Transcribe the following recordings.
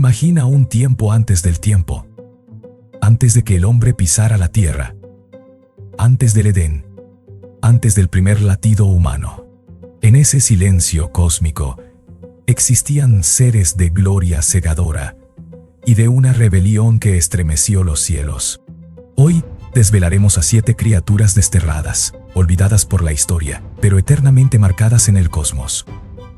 Imagina un tiempo antes del tiempo, antes de que el hombre pisara la tierra, antes del Edén, antes del primer latido humano. En ese silencio cósmico existían seres de gloria cegadora y de una rebelión que estremeció los cielos. Hoy desvelaremos a 7 criaturas desterradas, olvidadas por la historia, pero eternamente marcadas en el cosmos.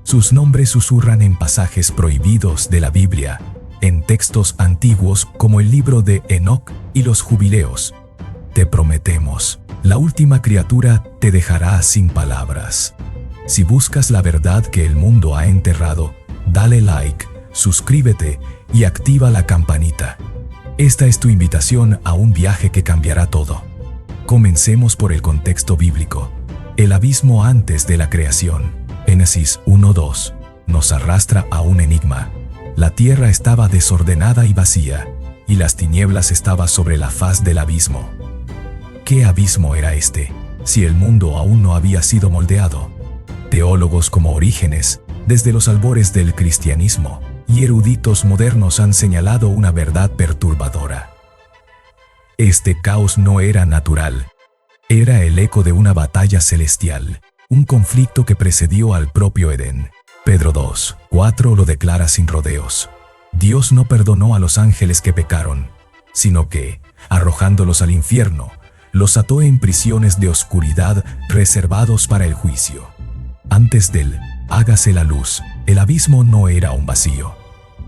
Sus nombres susurran en pasajes prohibidos de la Biblia, en textos antiguos como el libro de Enoc y los Jubileos. Te prometemos, la última criatura te dejará sin palabras. Si buscas la verdad que el mundo ha enterrado, dale like, suscríbete y activa la campanita. Esta es tu invitación a un viaje que cambiará todo. Comencemos por el contexto bíblico. El abismo antes de la creación, Génesis 1:2, nos arrastra a un enigma. La tierra estaba desordenada y vacía, y las tinieblas estaban sobre la faz del abismo. ¿Qué abismo era este, si el mundo aún no había sido moldeado? Teólogos como Orígenes, desde los albores del cristianismo, y eruditos modernos han señalado una verdad perturbadora. Este caos no era natural. Era el eco de una batalla celestial, un conflicto que precedió al propio Edén. Pedro 2:4 lo declara sin rodeos. Dios no perdonó a los ángeles que pecaron, sino que, arrojándolos al infierno, los ató en prisiones de oscuridad reservados para el juicio. Antes del hágase la luz, el abismo no era un vacío.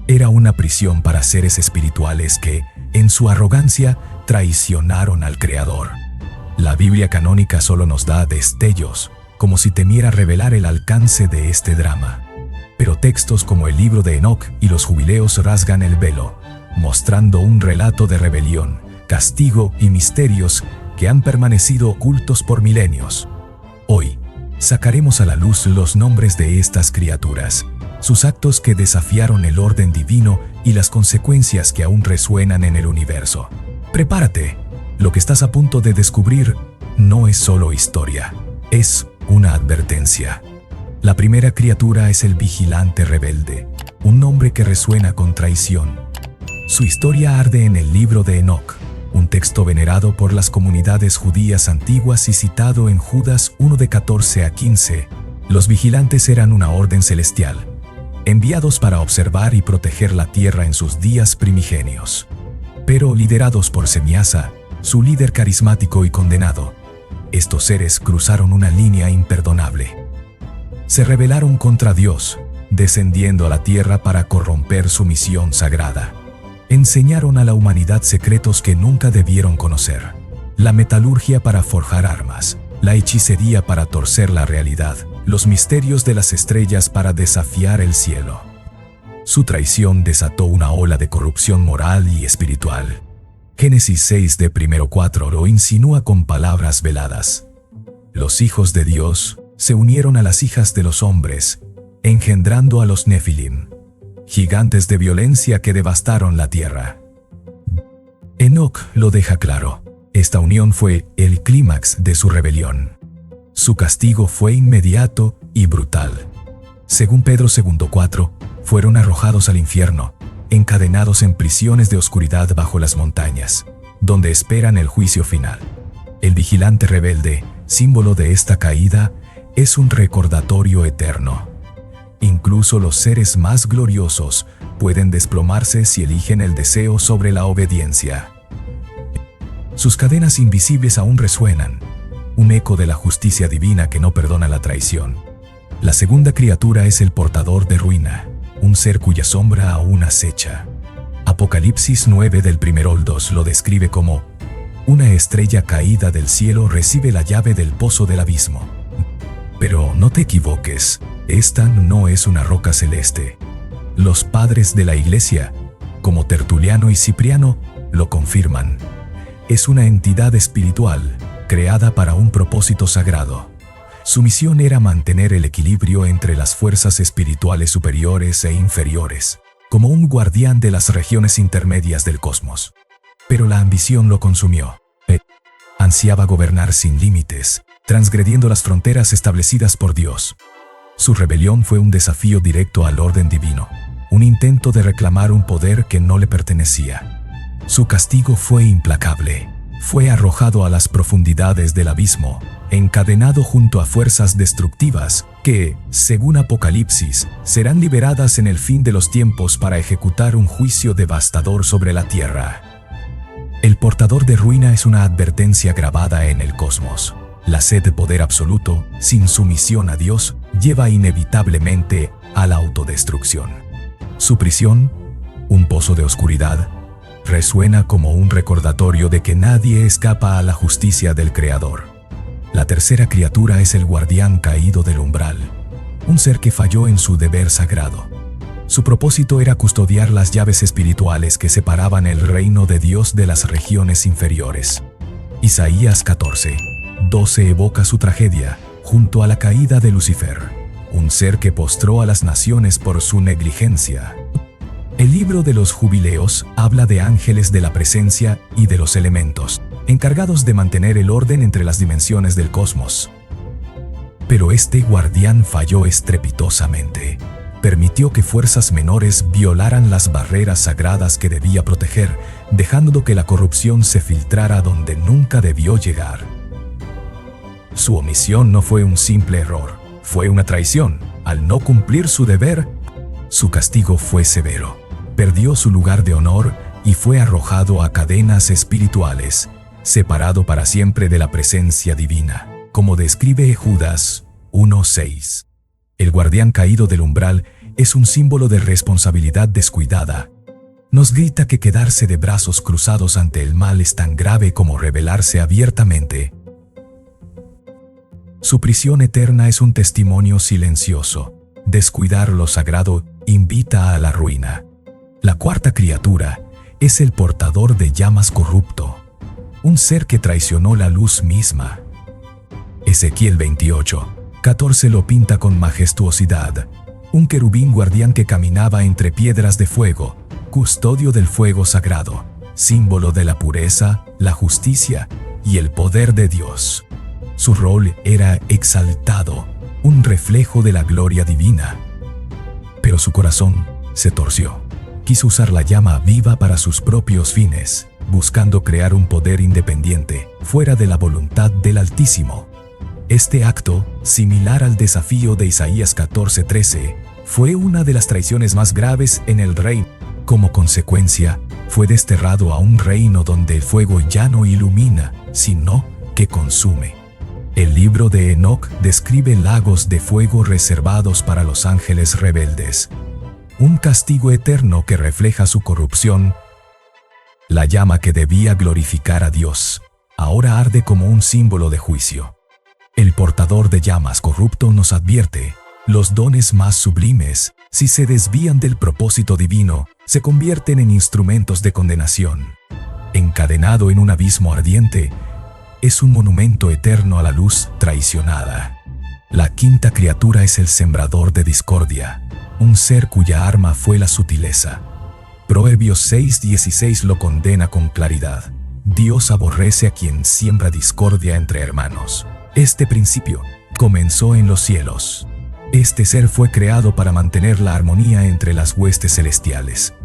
Era una prisión para seres espirituales que, en su arrogancia, traicionaron al Creador. La Biblia canónica solo nos da destellos, como si temiera revelar el alcance de este drama. Pero textos como el libro de Enoc y los Jubileos rasgan el velo, mostrando un relato de rebelión, castigo y misterios que han permanecido ocultos por milenios. Hoy, sacaremos a la luz los nombres de estas criaturas, sus actos que desafiaron el orden divino y las consecuencias que aún resuenan en el universo. Prepárate, lo que estás a punto de descubrir no es solo historia, es una advertencia. La primera criatura es el vigilante rebelde, un nombre que resuena con traición. Su historia arde en el libro de Enoc, un texto venerado por las comunidades judías antiguas y citado en Judas 1:14-15. Los vigilantes eran una orden celestial, enviados para observar y proteger la tierra en sus días primigenios. Pero liderados por Semiasa, su líder carismático y condenado, estos seres cruzaron una línea imperdonable. Se rebelaron contra Dios, descendiendo a la tierra para corromper su misión sagrada. Enseñaron a la humanidad secretos que nunca debieron conocer: la metalurgia para forjar armas, la hechicería para torcer la realidad, los misterios de las estrellas para desafiar el cielo. Su traición desató una ola de corrupción moral y espiritual. Génesis 6:1-4 lo insinúa con palabras veladas. Los hijos de Dios se unieron a las hijas de los hombres, engendrando a los Nefilim, gigantes de violencia que devastaron la tierra. Enoc lo deja claro. Esta unión fue el clímax de su rebelión. Su castigo fue inmediato y brutal. Según Pedro 2:4, fueron arrojados al infierno, encadenados en prisiones de oscuridad bajo las montañas, donde esperan el juicio final. El vigilante rebelde, símbolo de esta caída, es un recordatorio eterno. Incluso los seres más gloriosos pueden desplomarse si eligen el deseo sobre la obediencia. Sus cadenas invisibles aún resuenan, un eco de la justicia divina que no perdona la traición. La segunda criatura es el portador de ruina, un ser cuya sombra aún acecha. Apocalipsis 9 del 1-2 lo describe como: una estrella caída del cielo recibe la llave del pozo del abismo. Pero no te equivoques, esta no es una roca celeste. Los padres de la Iglesia, como Tertuliano y Cipriano, lo confirman. Es una entidad espiritual, creada para un propósito sagrado. Su misión era mantener el equilibrio entre las fuerzas espirituales superiores e inferiores, como un guardián de las regiones intermedias del cosmos. Pero la ambición lo consumió. Ansiaba gobernar sin límites, transgrediendo las fronteras establecidas por Dios. Su rebelión fue un desafío directo al orden divino. un intento de reclamar un poder que no le pertenecía. Su castigo fue implacable. Fue arrojado a las profundidades del abismo, encadenado junto a fuerzas destructivas que, según Apocalipsis, serán liberadas en el fin de los tiempos para ejecutar un juicio devastador sobre la tierra. El portador de ruina es una advertencia grabada en el cosmos. La sed de poder absoluto, sin sumisión a Dios, lleva inevitablemente a la autodestrucción. Su prisión, un pozo de oscuridad, resuena como un recordatorio de que nadie escapa a la justicia del Creador. La tercera criatura es el guardián caído del umbral, un ser que falló en su deber sagrado. Su propósito era custodiar las llaves espirituales que separaban el reino de Dios de las regiones inferiores. Isaías 14:12 evoca su tragedia junto a la caída de Lucifer, un ser que postró a las naciones por su negligencia. El libro de los Jubileos habla de ángeles de la presencia y de los elementos, encargados de mantener el orden entre las dimensiones del cosmos. Pero este guardián falló estrepitosamente. Permitió que fuerzas menores violaran las barreras sagradas que debía proteger, dejando que la corrupción se filtrara donde nunca debió llegar. Su omisión no fue un simple error, fue una traición. Al no cumplir su deber, su castigo fue severo. Perdió su lugar de honor y fue arrojado a cadenas espirituales, separado para siempre de la presencia divina, como describe Judas 1:6. El guardián caído del umbral es un símbolo de responsabilidad descuidada. Nos grita que quedarse de brazos cruzados ante el mal es tan grave como rebelarse abiertamente. Su prisión eterna es un testimonio silencioso. Descuidar lo sagrado invita a la ruina. La cuarta criatura es el portador de llamas corrupto, un ser que traicionó la luz misma. Ezequiel 28:14 lo pinta con majestuosidad, un querubín guardián que caminaba entre piedras de fuego, custodio del fuego sagrado, símbolo de la pureza, la justicia y el poder de Dios. Su rol era exaltado, un reflejo de la gloria divina. Pero su corazón se torció. Quiso usar la llama viva para sus propios fines, buscando crear un poder independiente, fuera de la voluntad del Altísimo. Este acto, similar al desafío de Isaías 14:13, fue una de las traiciones más graves en el reino. Como consecuencia, fue desterrado a un reino donde el fuego ya no ilumina, sino que consume. El libro de Enoc describe lagos de fuego reservados para los ángeles rebeldes, un castigo eterno que refleja su corrupción. La llama que debía glorificar a Dios, ahora arde como un símbolo de juicio. El portador de llamas corrupto nos advierte: los dones más sublimes, si se desvían del propósito divino, se convierten en instrumentos de condenación. Encadenado en un abismo ardiente, es un monumento eterno a la luz traicionada. La quinta criatura es el sembrador de discordia, un ser cuya arma fue la sutileza. Proverbios 6:16 lo condena con claridad. Dios aborrece a quien siembra discordia entre hermanos. Este principio comenzó en los cielos. Este ser fue creado para mantener la armonía entre las huestes celestiales,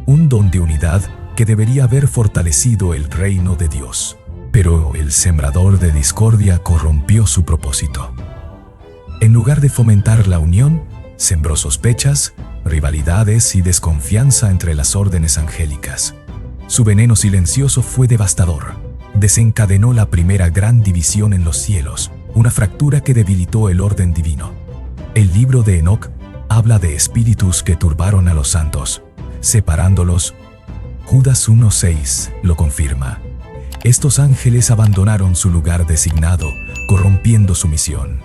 un don de unidad que debería haber fortalecido el reino de Dios. Pero el sembrador de discordia corrompió su propósito. En lugar de fomentar la unión, sembró sospechas, rivalidades y desconfianza entre las órdenes angélicas. Su veneno silencioso fue devastador. Desencadenó la primera gran división en los cielos, una fractura que debilitó el orden divino. El libro de Enoc habla de espíritus que turbaron a los santos, separándolos. Judas 1:6 lo confirma. Estos ángeles abandonaron su lugar designado, corrompiendo su misión.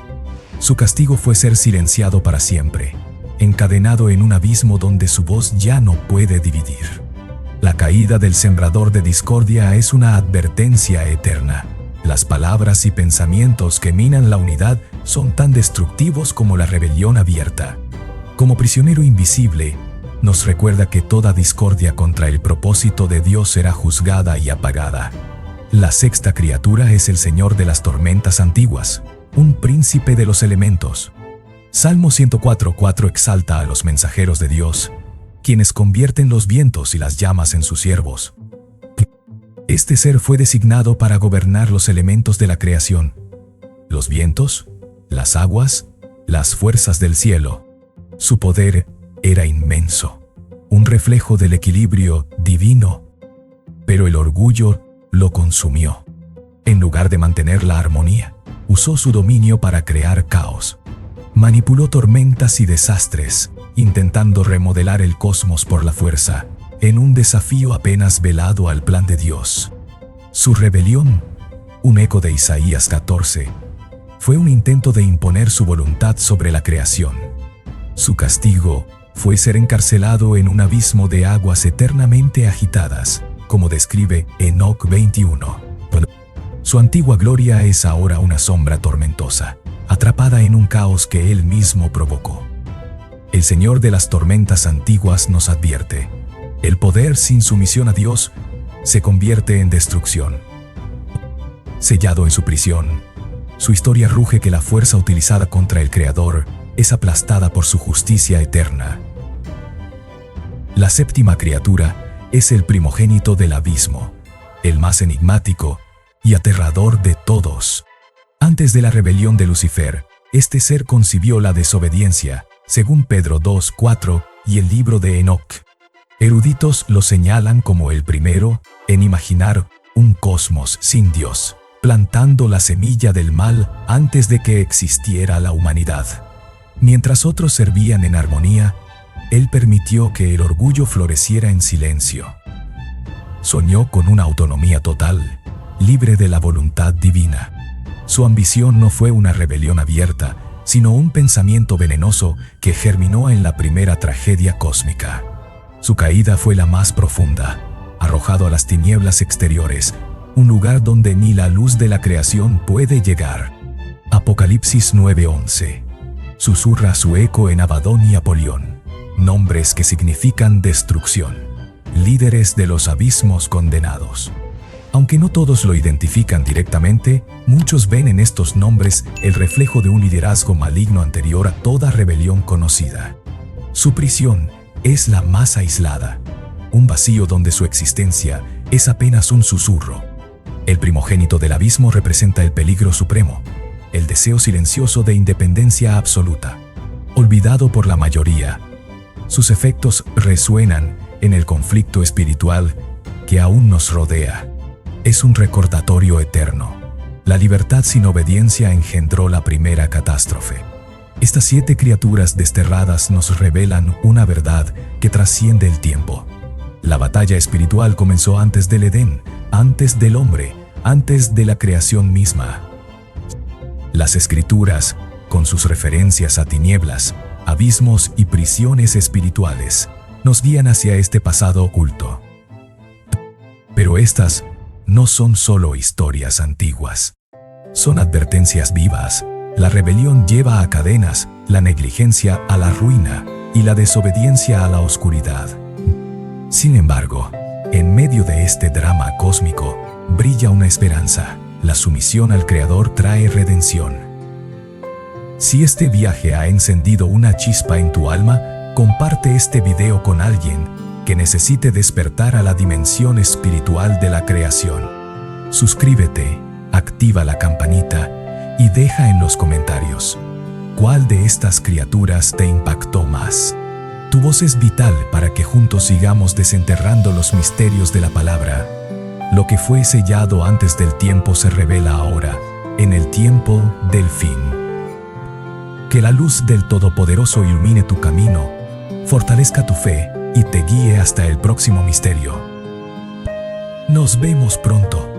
Su castigo fue ser silenciado para siempre, encadenado en un abismo donde su voz ya no puede dividir. La caída del sembrador de discordia es una advertencia eterna. Las palabras y pensamientos que minan la unidad son tan destructivos como la rebelión abierta. Como prisionero invisible, nos recuerda que toda discordia contra el propósito de Dios será juzgada y apagada. La sexta criatura es el Señor de las tormentas antiguas, un príncipe de los elementos. Salmo 104:4 exalta a los mensajeros de Dios, quienes convierten los vientos y las llamas en sus siervos. Este ser fue designado para gobernar los elementos de la creación, los vientos, las aguas, las fuerzas del cielo. Su poder era inmenso, un reflejo del equilibrio divino, pero el orgullo lo consumió. En lugar de mantener la armonía, usó su dominio para crear caos. Manipuló tormentas y desastres, intentando remodelar el cosmos por la fuerza, en un desafío apenas velado al plan de Dios. Su rebelión, un eco de Isaías 14, fue un intento de imponer su voluntad sobre la creación. Su castigo fue ser encarcelado en un abismo de aguas eternamente agitadas, como describe Enoc 21. Su antigua gloria es ahora una sombra tormentosa, atrapada en un caos que él mismo provocó. El Señor de las tormentas antiguas nos advierte: el poder sin sumisión a Dios se convierte en destrucción. Sellado en su prisión, su historia ruge que la fuerza utilizada contra el Creador es aplastada por su justicia eterna. La séptima criatura es el primogénito del abismo, el más enigmático y aterrador de todos. Antes de la rebelión de Lucifer, este ser concibió la desobediencia, según Pedro 2:4 y el libro de Enoc. Eruditos lo señalan como el primero en imaginar un cosmos sin Dios, plantando la semilla del mal antes de que existiera la humanidad. Mientras otros servían en armonía, él permitió que el orgullo floreciera en silencio. Soñó con una autonomía total, libre de la voluntad divina. Su ambición no fue una rebelión abierta, sino un pensamiento venenoso que germinó en la primera tragedia cósmica. Su caída fue la más profunda, arrojado a las tinieblas exteriores, un lugar donde ni la luz de la creación puede llegar. Apocalipsis 9:11. Susurra su eco en Abadón y Apolión, nombres que significan destrucción, líderes de los abismos condenados. Aunque no todos lo identifican directamente, muchos ven en estos nombres el reflejo de un liderazgo maligno anterior a toda rebelión conocida. Su prisión es la más aislada, un vacío donde su existencia es apenas un susurro. El primogénito del abismo representa el peligro supremo, el deseo silencioso de independencia absoluta. Olvidado por la mayoría, sus efectos resuenan en el conflicto espiritual que aún nos rodea. Es un recordatorio eterno. La libertad sin obediencia engendró la primera catástrofe. Estas 7 criaturas desterradas nos revelan una verdad que trasciende el tiempo. La batalla espiritual comenzó antes del Edén, antes del hombre, antes de la creación misma. Las Escrituras, con sus referencias a tinieblas, abismos y prisiones espirituales, nos guían hacia este pasado oculto. Pero estas no son solo historias antiguas. Son advertencias vivas. La rebelión lleva a cadenas, la negligencia a la ruina y la desobediencia a la oscuridad. Sin embargo, en medio de este drama cósmico, brilla una esperanza. La sumisión al Creador trae redención. Si este viaje ha encendido una chispa en tu alma, comparte este video con alguien que necesite despertar a la dimensión espiritual de la creación. Suscríbete, activa la campanita y deja en los comentarios ¿cuál de estas criaturas te impactó más? Tu voz es vital para que juntos sigamos desenterrando los misterios de la palabra. Lo que fue sellado antes del tiempo se revela ahora, en el tiempo del fin. Que la luz del Todopoderoso ilumine tu camino, fortalezca tu fe y te guíe hasta el próximo misterio. Nos vemos pronto.